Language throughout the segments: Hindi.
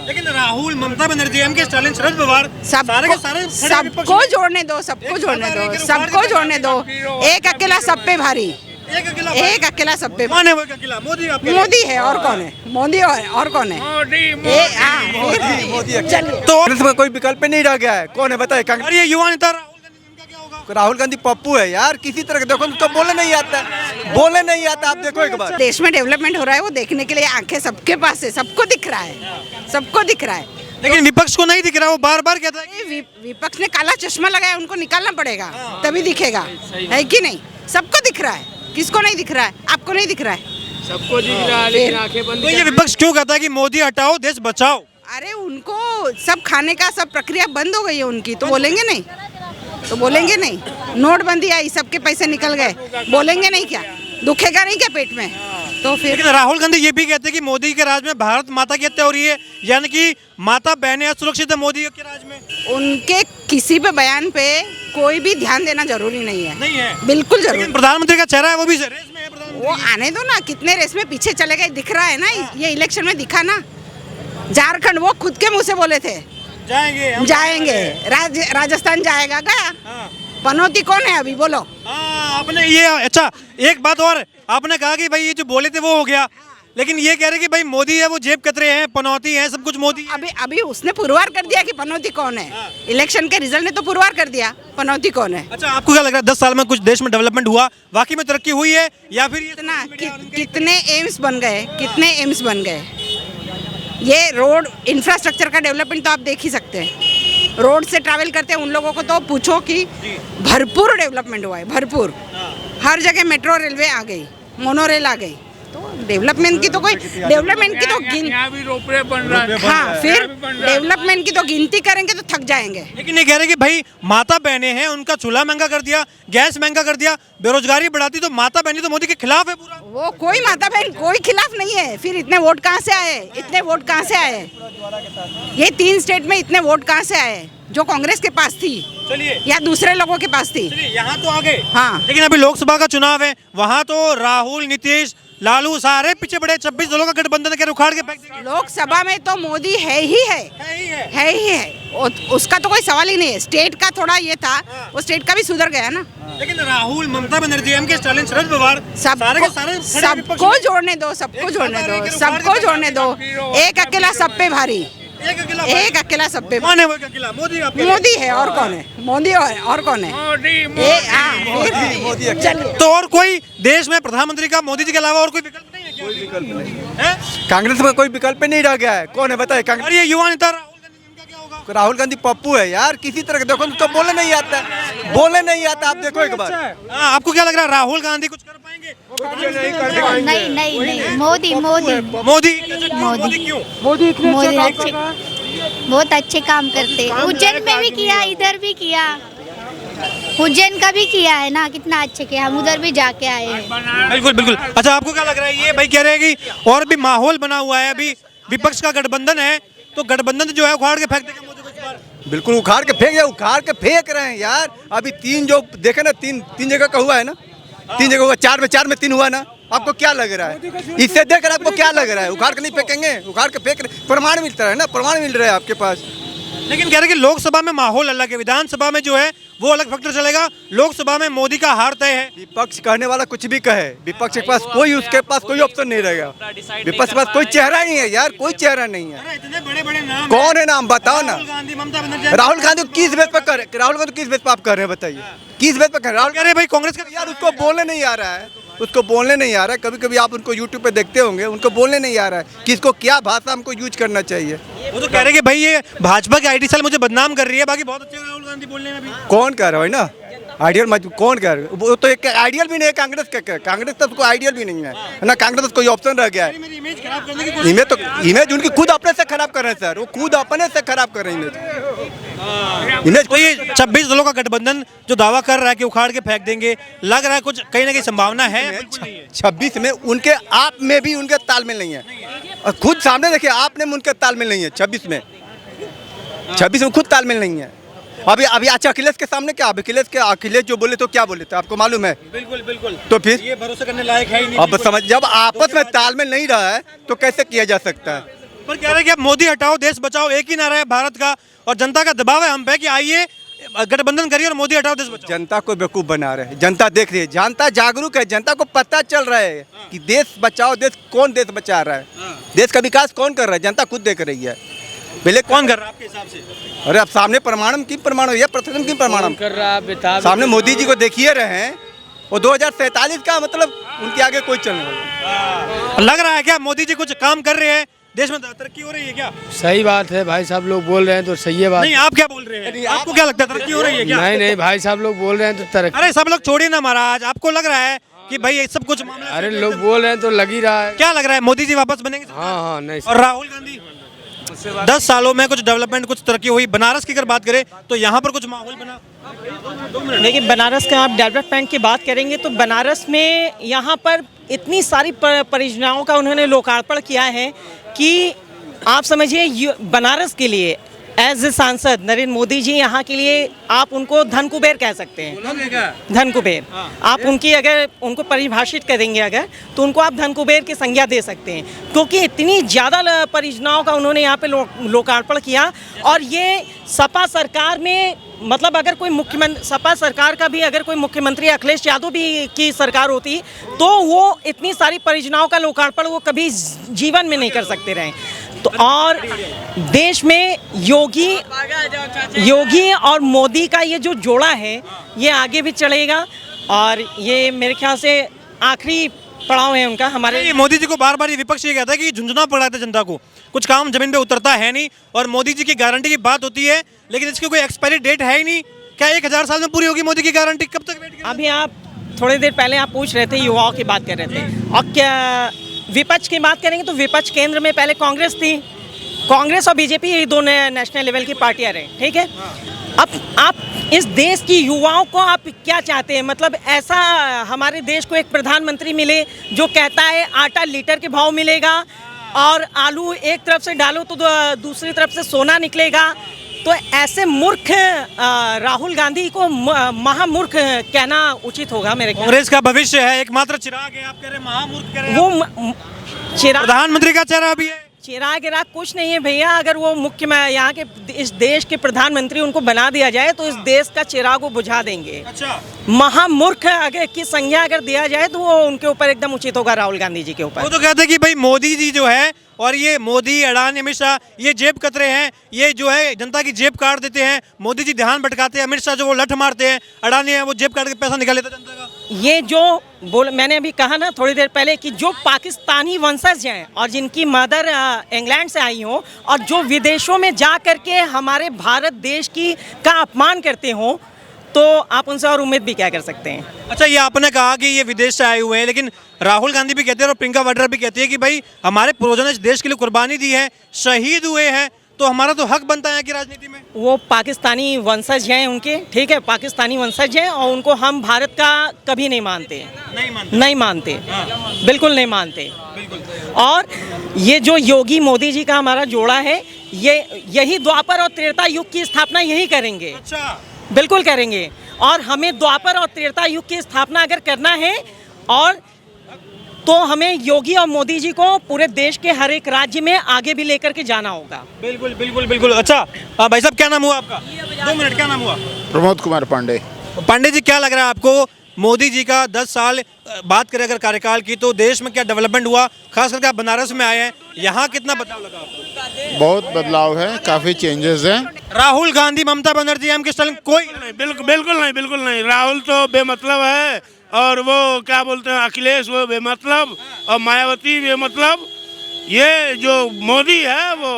लेकिन राहुल, ममता बनर्जी, एम के स्टालिन, शरद पवार, सारे के सारे सबको जोड़ने दो, सबको जोड़ने दो, सबको जोड़ने दो। एक अकेला सब पे भारी, एक अकेला सब पे। कौन है वो अकेला? मोदी। मोदी है, और कौन है? मोदी और कौन है? चलिए, तो कांग्रेस में कोई विकल्प नहीं रह गया है। कौन है बताए? और ये युवा नेता राहुल गांधी, इनका क्या होगा? राहुल गांधी पप्पू है यार, किसी तरह के देखो उनको बोलने नहीं आता, बोलने नहीं आता। आप देखो एक बार, देश में डेवलपमेंट हो रहा है, वो देखने के लिए आंखें सबके पास है, सबको दिख रहा है, सबको दिख रहा है। लेकिन विपक्ष को नहीं दिख रहा, वो बार बार कहता है कि विपक्ष ने काला चश्मा लगाया, उनको निकालना पड़ेगा, तभी दिखेगा, है कि नहीं? सबको दिख रहा है, किसको नहीं दिख रहा है? आपको नहीं दिख रहा है? सबको दिख रहा है, लेकिन आंखें बंद। तो ये विपक्ष क्यों कहता है कि मोदी हटाओ देश बचाओ? अरे उनको सब खाने का सब प्रक्रिया बंद हो गई है उनकी, तो बोलेंगे नहीं? तो बोलेंगे नहीं? नोटबंदी आई, सबके पैसे निकल गए, बोलेंगे नहीं क्या? दुखेगा नहीं क्या पेट में? तो फिर लेकिन राहुल गांधी ये भी कहते हैं कि मोदी के राज में भारत माता की हत्या हो रही है, यानी कि माता बहनें असुरक्षित है मोदी के राज में। उनके किसी पे बयान पे कोई भी ध्यान देना जरूरी नहीं है। नहीं है, बिल्कुल जरूरी। लेकिन प्रधानमंत्री का चेहरा है, वो भी रेस में है प्रधानमंत्री। वो आने दो ना, कितने रेस में पीछे चले गए, दिख रहा है ना, ये इलेक्शन में दिखा ना। झारखंड वो खुद के मुंह से बोले थे जाएंगे, राजस्थान जाएगा, गया। पनौती कौन है अभी बोलो? आपने ये अच्छा एक बात और, आपने कहा कि भाई ये जो बोले थे वो हो गया, लेकिन ये कह रहे कि भाई मोदी है वो जेब कतरे हैं, पनौती है, सब कुछ मोदी है। अभी उसने पुरवार कर दिया कि पनौती कौन है। इलेक्शन के रिजल्ट ने तो पुरवार कर दिया पनौती कौन है। अच्छा, आपको क्या लग रहा है 10 साल में कुछ देश में डेवलपमेंट हुआ, वाकई में तरक्की हुई है, या फिर कितने एम्स बन गए, कितने एम्स बन गए? ये रोड इंफ्रास्ट्रक्चर का डेवलपमेंट तो आप देख ही सकते हैं। रोड से ट्रैवल करते हैं उन लोगों को तो पूछो कि भरपूर डेवलपमेंट हुआ है, भरपूर। हर जगह मेट्रो रेलवे आ गई, मोनो रेल आ गई, तो डेवलपमेंट की तो कोई डेवलपमेंट की तो यहाँ भी रोपवे बन रहा है। हाँ, फिर डेवलपमेंट की तो गिनती करेंगे तो थक जाएंगे। लेकिन ये कह रहे कि भाई माता बहनें हैं, उनका चूल्हा महंगा कर दिया, गैस महंगा कर दिया, बेरोजगारी बढ़ाती, तो माता बहनें तो मोदी के खिलाफ है पूरा। वो कोई माता बहन कोई खिलाफ नहीं है। फिर इतने वोट कहाँ से आए? इतने वोट कहाँ से आए? ये 3 स्टेट में इतने वोट कहाँ से आए जो कांग्रेस के पास थी? चलिए, या दूसरे लोगों के पास थी? यहाँ तो आ गए। हाँ, लेकिन अभी लोकसभा का चुनाव है, वहाँ तो राहुल, नीतीश, लालू सारे पीछे बड़े, 26 दलों का गठबंधन के उखाड़ के फेंक देंगे। लोकसभा में तो मोदी है ही है। उसका तो कोई सवाल ही नहीं है। स्टेट का थोड़ा ये था, वो स्टेट का भी सुधर गया ना। लेकिन राहुल, ममता बनर्जी, एम के स्टालिन, शरद पवार, सारे के सारे सबको जोड़ने दो, सबको जोड़ने दो, सबको जोड़ने दो। एक अकेला सब पे भारी, एक अकेला सब पे। कौन है वो अकेला? मोदी है, और कौन है? मोदी और कौन है? चलिए, तो और कोई देश में प्रधानमंत्री का मोदी जी के अलावा और कोई विकल्प नहीं है क्या? कोई विकल्प नहीं है? कांग्रेस में कोई विकल्प नहीं रह गया है। कौन है बताए? और ये युवा नेता राहुल गांधी, इनका क्या होगा? राहुल गांधी पप्पू है यार, किसी तरह के देखो उनको बोलने नहीं आता, बोलने नहीं आता। आप देखो एक बार, आपको क्या लग रहा है राहुल गांधी कुछ कर पाएंगे? नहीं, मोदी क्यों? मोदी अच्छे, बहुत अच्छे काम करते। उज्जैन में भी किया, इधर भी किया, उज्जैन का भी किया है ना, कितना अच्छे किया। हम उधर भी जाके आए हैं। बिल्कुल बिल्कुल। अच्छा, आपको क्या लग रहा है? ये भाई कह रहे हैं कि और भी माहौल बना हुआ है, अभी विपक्ष का गठबंधन है, तो गठबंधन जो है उखाड़ के फेंक देगा मोदी को इस बार। बिल्कुल उखाड़ के फेंक रहे हैं यार। अभी 3 जो देखे ना, 3 जगह का हुआ है ना, 3 जगह हुआ, 4 में 3 हुआ ना। आपको क्या लग रहा है? इससे देखकर आपको क्या लग रहा है? उखाड़ के नहीं फेंकेंगे, उखाड़ के फेंक रहे, प्रमाण मिलता है ना, प्रमाण मिल रहा है आपके पास। लेकिन कह रहे कि लोकसभा में माहौल अलग है, विधानसभा में जो है वो अलग फैक्टर चलेगा। लोकसभा में मोदी का हार तय है। विपक्ष कहने वाला कुछ भी कहे, विपक्ष के पास कोई, उसके पास कोई ऑप्शन नहीं रहेगा। विपक्ष के पास कोई चेहरा नहीं है यार, कोई चेहरा नहीं है। इतने बड़े नाम कौन है नाम बताओ ना। राहुल गांधी, ममता बनर्जी। राहुल गांधी किस बेस पर कर, राहुल गांधी किस बेस पर आप कर रहे हैं बताइए? किस बेस पर कर? राहुल कह रहे भाई कांग्रेस का यार उसको बोलने नहीं आ रहा है, उसको बोलने नहीं आ रहा है। कभी कभी आप उनको यूट्यूब पे देखते होंगे, उनको बोलने नहीं आ रहा है कि इसको क्या भाषा हमको यूज करना चाहिए। वो तो कह रहे कि भाई ये भाजपा की आईटी सेल मुझे बदनाम कर रही है, बाकी बहुत अच्छे राहुल गांधी बोलने में भी। कौन कह रहा है ना आइडियल? कौन कह रहा है? वो तो एक आइडियल भी नहीं है कांग्रेस का। कांग्रेस तो उसको आइडियल भी नहीं है ना, कांग्रेस कोई ऑप्शन रह गया है। मेरी इमेज खराब करने की कोशिश। इमेज उनकी खुद अपने से खराब कर रहे हैं सर, वो खुद अपने से खराब कर रहे हैं इमेज। तो ये 26 दलों का गठबंधन जो दावा कर रहा है कि उखाड़ के फेंक देंगे, लग रहा है कुछ कहीं ना कहीं संभावना है? 26 में उनके आप में भी उनके तालमेल नहीं है, और खुद सामने देखिए आपने में उनके तालमेल नहीं है। 26 में खुद तालमेल नहीं है। अभी अच्छा अखिलेश के सामने क्या? अखिलेश जो बोले तो क्या बोले थे आपको मालूम है? बिल्कुल। तो फिर ये भरोसा करने लायक है ही नहीं। अब समझ, जब आपस में तालमेल नहीं रहा है तो कैसे किया जा सकता है? पर कह रहे हैं कि अब मोदी हटाओ देश बचाओ एक ही नारा है भारत का, और जनता का दबाव है हम पे कि आइए गठबंधन करिए और मोदी हटाओ देश बचाओ। जनता को बेवकूफ बना रहे हैं, जनता देख रही है, जनता जागरूक है, जनता को पता चल रहा है कि देश बचाओ, देश बचा रहा है, देश का विकास कौन कर रहा है, जनता खुद देख रही है। पहले कौन कर रहा है आपके हिसाब से? अरे अब सामने प्रमाणम की प्रमाणम या प्रथम की प्रमाणम कर रहा बता सामने मोदी जी को देखिए रहे हैं, वो 2047 का मतलब उनके आगे कोई चल नहीं। लग रहा है क्या मोदी जी कुछ काम कर रहे हैं, देश में तरक्की हो रही है क्या? सही बात है भाई साहब लोग बोल रहे हैं तो सही है बात। नहीं आप क्या बोल रहे हैं, आपको क्या लगता है तरक्की हो रही है क्या? नहीं नहीं भाई साहब लोग बोल रहे हैं तो तरक्की। अरे सब लोग छोड़िए ना महाराज, आपको लग रहा है कि भाई ये सब कुछ मामला? अरे लोग बोल रहे हैं तो लग ही रहा है। क्या लग रहा है मोदी जी वापस बनेंगे? हाँ नहीं और राहुल गांधी 10 सालों में कुछ डेवलपमेंट कुछ तरक्की हुई। बनारस की अगर बात करें तो यहाँ पर कुछ माहौल बना? देखिए बनारस का आप डेवलपमेंट की बात करेंगे तो बनारस में यहाँ पर इतनी सारी परियोजनाओं का उन्होंने लोकार्पण किया है कि आप समझिए बनारस के लिए एज ए सांसद नरेंद्र मोदी जी यहाँ के लिए आप उनको धन कुबेर कह सकते हैं। धन कुबेर आप उनकी अगर उनको परिभाषित करेंगे अगर तो उनको आप धन कुबेर की संज्ञा दे सकते हैं, क्योंकि इतनी ज़्यादा परियोजनाओं का उन्होंने यहाँ पे लोकार्पण किया। और ये सपा सरकार में मतलब अगर कोई मुख्यमंत्री सपा सरकार का भी अगर कोई मुख्यमंत्री अखिलेश यादव भी की सरकार होती तो वो इतनी सारी परियोजनाओं का लोकार्पण वो कभी जीवन में नहीं कर सकते रहे। तो और देश में योगी और मोदी का ये जो जोड़ा है ये आगे भी चलेगा और ये मेरे ख्याल से आखिरी पड़ाव है उनका हमारे। ये मोदी जी को बार बार ये विपक्ष ये कहता है कि झुंझुना पड़ा था जनता को, कुछ काम जमीन पे उतरता है नहीं, और मोदी जी की गारंटी की बात होती है लेकिन इसकी कोई एक्सपायरी डेट है ही नहीं। क्या 1000 साल में पूरी होगी मोदी की गारंटी? कब तक वेट करें? अभी आप थोड़ी देर पहले आप पूछ रहे थे युवाओं की बात कर रहे थे, और क्या विपक्ष की बात करेंगे तो विपक्ष केंद्र में पहले कांग्रेस थी, कांग्रेस और बीजेपी ये दो नेशनल लेवल की पार्टियां रहे, ठीक है। अब आप इस देश की युवाओं को आप क्या चाहते हैं, मतलब ऐसा हमारे देश को एक प्रधानमंत्री मिले जो कहता है आटा लीटर के भाव मिलेगा और आलू एक तरफ से डालो तो दूसरी तरफ से सोना निकलेगा। तो ऐसे मूर्ख राहुल गांधी को महामूर्ख कहना उचित होगा मेरे ख्याल। कांग्रेस का भविष्य है, एकमात्र चिराग है, आप कह रहे हैं महामूर्ख कह रहे हैं। वो चिराग प्रधानमंत्री का चेहरा भी है, चिराग कुछ नहीं है भैया। अगर वो मुख्य यहाँ के इस देश के प्रधानमंत्री उनको बना दिया जाए तो इस देश का चिराग वो बुझा देंगे। अच्छा, महामूर्ख अगर की संज्ञा अगर दिया जाए तो वो उनके ऊपर एकदम उचित होगा, राहुल गांधी जी के ऊपर। वो तो कहते हैं कि भाई मोदी जी जो है और ये मोदी अडानी अमित शाह ये जेब कतरे हैं, ये जो है जनता की जेब काट देते हैं। मोदी जी ध्यान भटकाते हैं, अमित शाह जो वो लठ मारते हैं, अडानी है वो जेब काट के पैसा निकाल लेता है जनता का। ये जो मैंने अभी कहा ना थोड़ी देर पहले कि जो पाकिस्तानी वंशज हैं और जिनकी मदर इंग्लैंड से आई हो और जो विदेशों में जा करके हमारे भारत देश का अपमान करते हो, तो आप उनसे और उम्मीद भी क्या कर सकते हैं। अच्छा, ये आपने कहा कि ये विदेश से आए हुए हैं, लेकिन राहुल गांधी भी कहते हैं और प्रियंका वाड्रा भी कहती है कि भाई हमारे पूर्वजों ने इस देश के लिए कुर्बानी दी है, शहीद हुए हैं, तो हमारा तो हक बनता है कि राजनीति में। वो पाकिस्तानी वंशज हैं उनके, ठीक है, पाकिस्तानी वंशज हैं और उनको हम भारत का कभी नहीं मानते, नहीं मानते, बिल्कुल नहीं मानते। और ये जो योगी मोदी जी का हमारा जोड़ा है, यही द्वापर और त्रेता युग की स्थापना यही करेंगे। अच्छा, बिल्कुल करेंगे। और हमें द्वापर और त्रेता युग की स्थापना अगर करना है और तो हमें योगी और मोदी जी को पूरे देश के हर एक राज्य में आगे भी लेकर के जाना होगा। बिल्कुल बिल्कुल बिल्कुल। अच्छा भाई साहब, क्या नाम हुआ आपका? 2 मिनट, क्या नाम हुआ? प्रमोद कुमार पांडे। पांडे जी, क्या लग रहा है आपको मोदी जी का 10 साल बात करें अगर कार्यकाल की, तो देश में क्या डेवलपमेंट हुआ? खास करके आप बनारस में आए हैं, यहाँ कितना बदलाव लगा आपको? बहुत बदलाव है, काफ़ी चेंजेस हैं। राहुल गांधी, ममता बनर्जी, एम के स्टालिन, कोई नहीं, बिल्कुल नहीं। राहुल तो बेमतलब है और वो क्या बोलते हैं अखिलेश वो बेमतलब और मायावती बेमतलब। ये जो मोदी है वो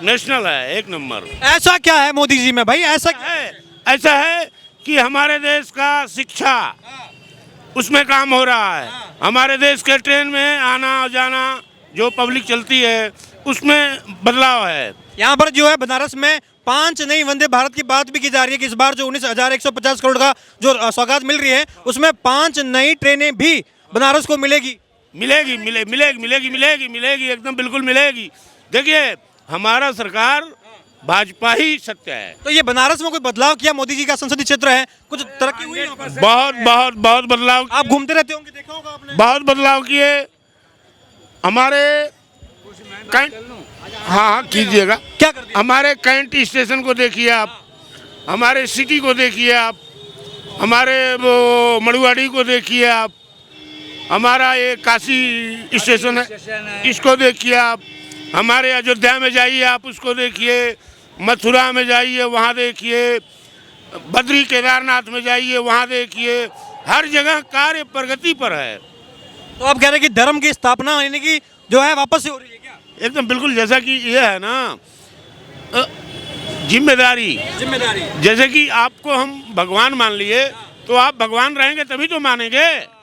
नेशनल है, एक नंबर। ऐसा क्या है मोदी जी में भाई? ऐसा है कि हमारे देश का शिक्षा उसमें काम हो रहा है। हमारे देश के ट्रेन में आना जाना जो पब्लिक चलती है उसमें बदलाव है। यहाँ पर जो है बनारस में 5 नई वंदे भारत की बात भी की जा रही है कि इस बार जो 19,150 करोड़ का जो सौगात मिल रही है उसमें 5 नई ट्रेनें भी बनारस को मिलेगी। मिलेगी एकदम बिल्कुल मिलेगी। देखिए हमारा सरकार भाजपा ही सत्य है। तो ये बनारस में कोई बदलाव किया मोदी जी का? संसदीय क्षेत्र है, कुछ तरक्की हुई है? बहुत बदलाव। आप घूमते रहते होंगे, देखा होगा आपने। बहुत बदलाव किए हमारे हाँ हाँ कीजिएगा। क्या कर दिया? हमारे कैंट स्टेशन को देखिए आप, हमारे सिटी को देखिए आप, हमारे वो मड़ुआड़ी को देखिए आप, हमारा ये काशी स्टेशन है इसको देखिए आप, हमारे अयोध्या में जाइए आप उसको देखिए, मथुरा में जाइए वहाँ देखिए, बद्री केदारनाथ में जाइए वहाँ देखिए, हर जगह कार्य प्रगति पर है। तो आप कह रहे हैं कि धर्म की स्थापना यानी कि जो है वापस से हो रही है क्या? एकदम बिल्कुल, जैसा कि ये है ना जिम्मेदारी, जैसे कि आपको हम भगवान मान लिए तो आप भगवान रहेंगे तभी तो मानेंगे।